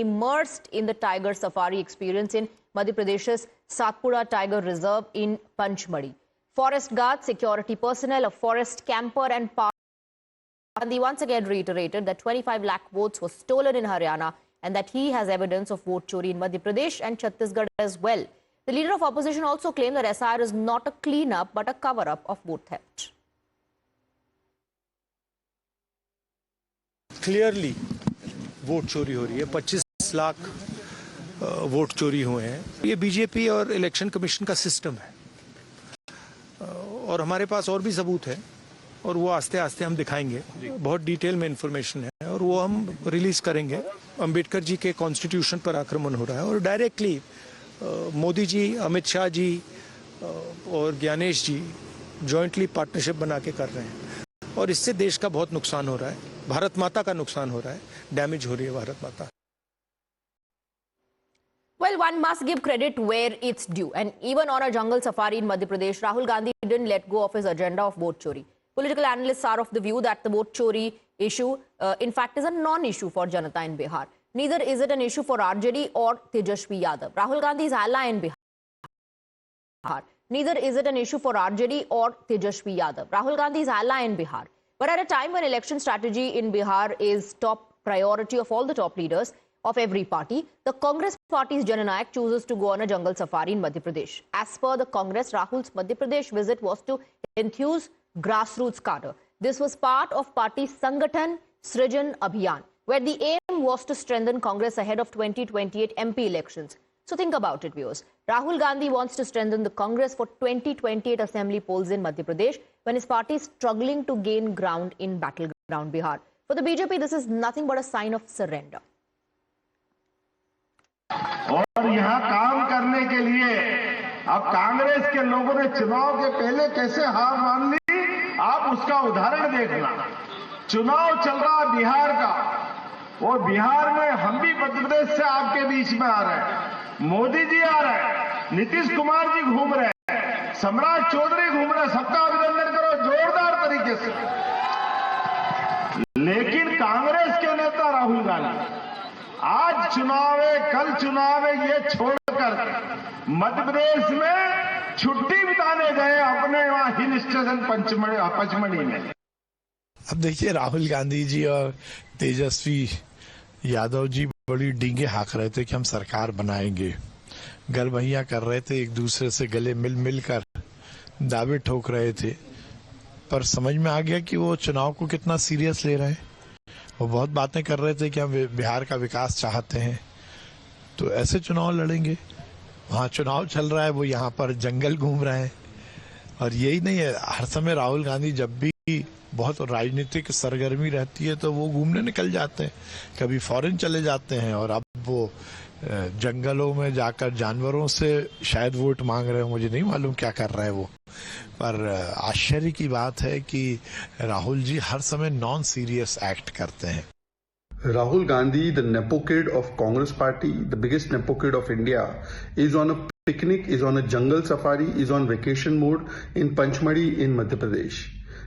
immersed in the tiger safari experience in Madhya Pradesh's Satpura Tiger Reserve in Panchmadi. Forest guards, security personnel, a forest camper and Gandhi once again reiterated that 25 lakh votes were stolen in Haryana and that he has evidence of vote chori in Madhya Pradesh and Chhattisgarh as well. The leader of opposition also claimed that SIR is not a clean-up but a cover-up of vote theft. Clearly vote चोरी हो रही है। 25 lakh vote चोरी हुए हैं। ये BJP और election commission का सिस्टम है और हमारे पास और भी सबूत है और वो आस्ते आस्ते हम दिखाएंगे। बहुत डिटेल में इंफॉर्मेशन है और वो हम रिलीज करेंगे। अंबेडकर जी के कॉन्स्टिट्यूशन पर आक्रमण हो रहा है और डायरेक्टली मोदी जी, अमित शाह जी और ज्ञानेश जी जॉइंटली पार्टनरशिप बना के कर रहे हैं और इससे देश का बहुत नुकसान हो रहा है। भारत माता का नुकसान हो रहा है, डैमेज हो रही है भारत माता। Well, one must give credit where it's due. And even on a jungle safari in Madhya Pradesh, Rahul Gandhi didn't let go of his agenda of vote chori. Political analysts are of the view that the vote chori issue, in fact, is a non-issue for Janata in Bihar. Neither is it an issue for RJD or Tejashwi Yadav, Rahul Gandhi's ally in Bihar. Neither is it an issue for RJD or Tejashwi Yadav, Rahul Gandhi's ally in Bihar. But at a time when election strategy in Bihar is top priority of all the top leaders of every party, the Congress party's Jananayak chooses to go on a jungle safari in Madhya Pradesh. As per the Congress, Rahul's Madhya Pradesh visit was to enthuse grassroots cadre. This was part of party's Sangathan Srijan Abhiyan, where the aim was to strengthen Congress ahead of 2028 MP elections. So think about it, viewers. Rahul Gandhi wants to strengthen the Congress for 2028 assembly polls in Madhya Pradesh when his party is struggling to gain ground in battleground Bihar. For the BJP, this is nothing but a sign of surrender. और यहाँ काम करने के लिए अब कांग्रेस के लोगों ने चुनाव के पहले कैसे हार मान ली, आप उसका उदाहरण देखना। चुनाव चल रहा बिहार का और बिहार में हम भी मध्य प्रदेश से आपके बीच में आ रहे हैं, मोदी जी आ रहे हैं, नीतीश कुमार जी घूम रहे हैं, सम्राट चौधरी घूम रहे हैं, सबका अभिनंदन करो जोरदार तरीके से। लेकिन कांग्रेस के नेता राहुल गांधी आज चुनाव है, कल चुनाव है, ये छोड़कर मध्य प्रदेश में छुट्टी बिताने गए अपने वहां हिल स्टेशन पचमढ़ी में। अब देखिए, राहुल गांधी जी और तेजस्वी यादव जी बड़ी डींगे हाँक रहे थे कि हम सरकार बनाएंगे, गलबहियां कर रहे थे, एक दूसरे से गले मिल कर दावे ठोक रहे थे। पर समझ में आ गया कि वो चुनाव को कितना सीरियस ले रहे हैं। वो बहुत बातें कर रहे थे कि हम बिहार का विकास चाहते हैं, तो ऐसे चुनाव लड़ेंगे। वहाँ चुनाव चल रहा है, वो यहाँ पर जंगल घूम रहे हैं। और यही नहीं है, हर समय राहुल गांधी जब भी बहुत राजनीतिक सरगर्मी रहती है तो वो घूमने निकल जाते हैं, कभी फॉरेन चले जाते हैं और अब वो जंगलों में जाकर जानवरों से शायद वोट मांग रहे हो, मुझे नहीं मालूम क्या कर रहे हैं वो। पर आश्चर्य की बात है कि राहुल जी हर समय नॉन सीरियस एक्ट करते हैं। Rahul Gandhi, the nepo kid of Congress party, the biggest nepo kid of India, is on a picnic, is on a jungle safari, is on vacation mode in Panchmadi in Madhya Pradesh.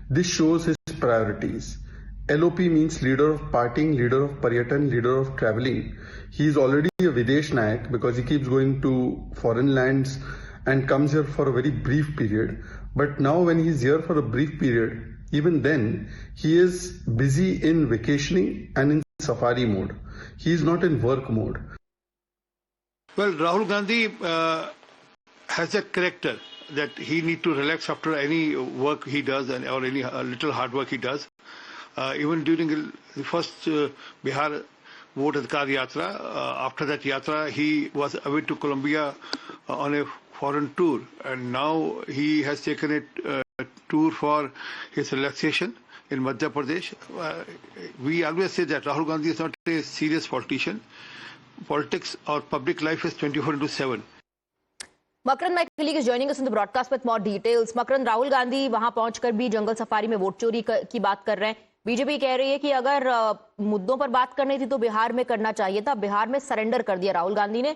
This shows his priorities. LOP means leader of partying, leader of paryatan, leader of traveling. He is already a Videsh Nayak because he keeps going to foreign lands and comes here for a very brief period. But now when he's here for a brief period, even then, he is busy in vacationing and in safari mode. He is not in work mode. Well, Rahul Gandhi has a character that he need to relax after any work he does or any little hard work he does. Even during the first Bihar Vote Adhikar Yatra, after that Yatra, he was away to Colombia on a foreign tour, and now he has taken a tour for his relaxation in Madhya Pradesh. We always say that Rahul Gandhi is not a serious politician. Politics or public life is 24/7. Makarand, my colleague, is joining us in the broadcast with more details. Makarand, Rahul Gandhi वहां पहुंचकर भी जंगल safari में vote चोरी की बात कर रहे हैं। बीजेपी कह रही है कि अगर मुद्दों पर बात करनी थी तो बिहार में करना चाहिए था। बिहार में सरेंडर कर दिया राहुल गांधी ने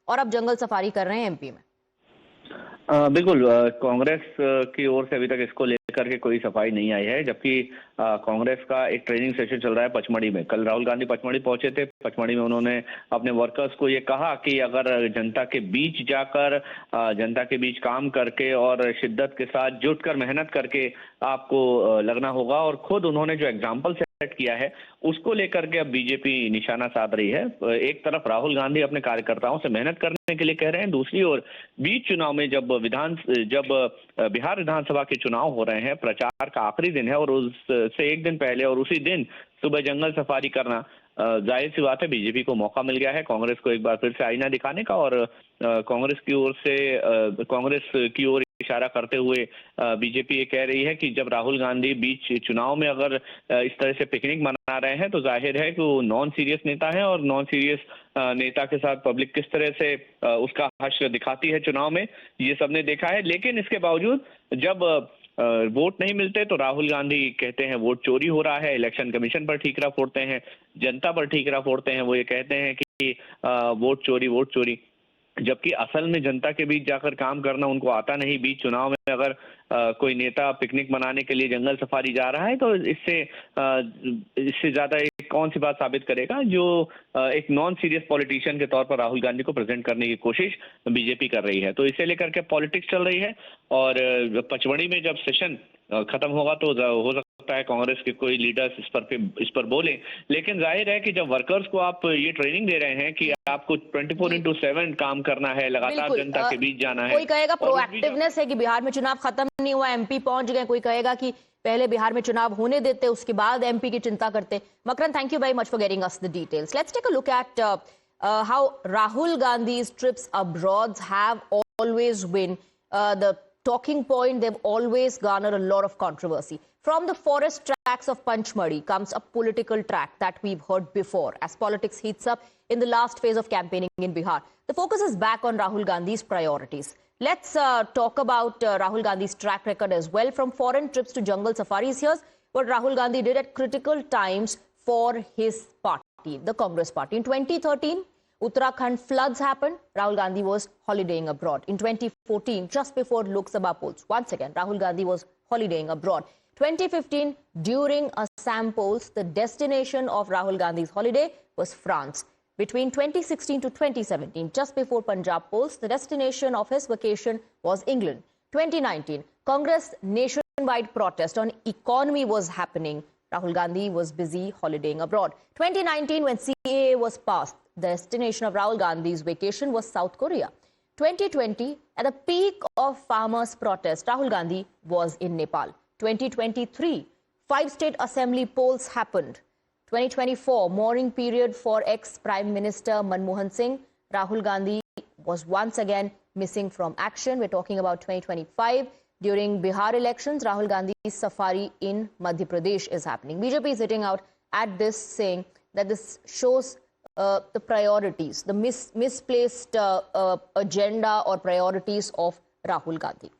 और अब जंगल सफारी कर रहे हैं एमपी में। बिल्कुल, कांग्रेस की ओर से अभी तक इसको लेकर के कोई सफाई नहीं आई है, जबकि कांग्रेस का एक ट्रेनिंग सेशन चल रहा है पचमढ़ी में। कल राहुल गांधी पचमढ़ी पहुंचे थे। पचमढ़ी में उन्होंने अपने वर्कर्स को ये कहा कि अगर जनता के बीच जाकर, जनता के बीच काम करके और शिद्दत के साथ जुटकर मेहनत करके आपको लगना होगा। और खुद उन्होंने जो एग्जाम्पल सेट किया है उसको लेकर के अब बीजेपी निशाना साध रही है। एक तरफ राहुल गांधी अपने कार्यकर्ताओं से मेहनत करने के लिए कह रहे हैं, दूसरी ओर बीच चुनाव में जब बिहार विधानसभा के चुनाव हो रहे हैं, प्रचार का आखिरी दिन है और उससे एक दिन पहले और उसी दिन सुबह जंगल सफारी करना, जाहिर सी बात है बीजेपी को मौका मिल गया है कांग्रेस को एक बार फिर से आईना दिखाने का। और कांग्रेस की ओर इशारा करते हुए बीजेपी ये कह रही है कि जब राहुल गांधी बीच चुनाव में अगर इस तरह से पिकनिक मना रहे हैं तो जाहिर है कि वो नॉन सीरियस नेता है, और नॉन सीरियस नेता के साथ पब्लिक किस तरह से उसका हश्र दिखाती है चुनाव में, ये सबने देखा है। लेकिन इसके बावजूद जब वोट नहीं मिलते तो राहुल गांधी कहते हैं वोट चोरी हो रहा है, इलेक्शन कमीशन पर ठीकरा फोड़ते हैं, जनता पर ठीकरा फोड़ते हैं। वो ये कहते हैं कि वोट चोरी, जबकि असल में जनता के बीच जाकर काम करना उनको आता नहीं। बीच चुनाव में अगर कोई नेता पिकनिक मनाने के लिए जंगल सफारी जा रहा है तो इससे ज्यादा कौन सी बात साबित करेगा जो एक नॉन सीरियस पॉलिटिशियन के तौर पर राहुल गांधी को प्रेजेंट करने की कोशिश बीजेपी कर रही है। तो इसे लेकर के पॉलिटिक्स चल रही है। और पचमढ़ी में जब सेशन खत्म होगा तो हो सकता है कांग्रेस के कोई लीडर्स इस पर बोले। लेकिन जाहिर है कि जब वर्कर्स को आप ये ट्रेनिंग दे रहे हैं कि आपको 24/7 काम करना है, लगातार जनता के बीच जाना है। कोई कहेगा प्रोएक्टिवनेस है कि बिहार में चुनाव खत्म नहीं हुआ, एमपी पहुंच गए। कोई कहेगा कि पहले बिहार में चुनाव होने देते, उसके बाद एमपी की चिंता करते। Makaran, thank you very much for getting us the details. Let's take a look at how Rahul Gandhi's trips abroad have always been the talking point. They've always garnered a lot of controversy. From the forest tracks of Panchmadi comes a political track that we've heard before as politics heats up in the last phase of campaigning in Bihar. The focus is back on Rahul Gandhi's priorities. Let's talk about Rahul Gandhi's track record as well. From foreign trips to jungle safaris, here's what Rahul Gandhi did at critical times for his party, the Congress party. In 2013, Uttarakhand floods happened. Rahul Gandhi was holidaying abroad. In 2014, just before Lok Sabha polls, once again, Rahul Gandhi was holidaying abroad. 2015, during Assam polls, the destination of Rahul Gandhi's holiday was France. Between 2016 to 2017, just before Punjab polls, the destination of his vacation was England. 2019, Congress nationwide protest on economy was happening. Rahul Gandhi was busy holidaying abroad. 2019, when CAA was passed, the destination of Rahul Gandhi's vacation was South Korea. 2020, at the peak of farmers' protest, Rahul Gandhi was in Nepal. 2023, 5 state assembly polls happened. 2024, mourning period for ex-Prime Minister Manmohan Singh. Rahul Gandhi was once again missing from action. We're talking about 2025. During Bihar elections, Rahul Gandhi's safari in Madhya Pradesh is happening. BJP is hitting out at this, saying that this shows the priorities, the misplaced agenda or priorities of Rahul Gandhi.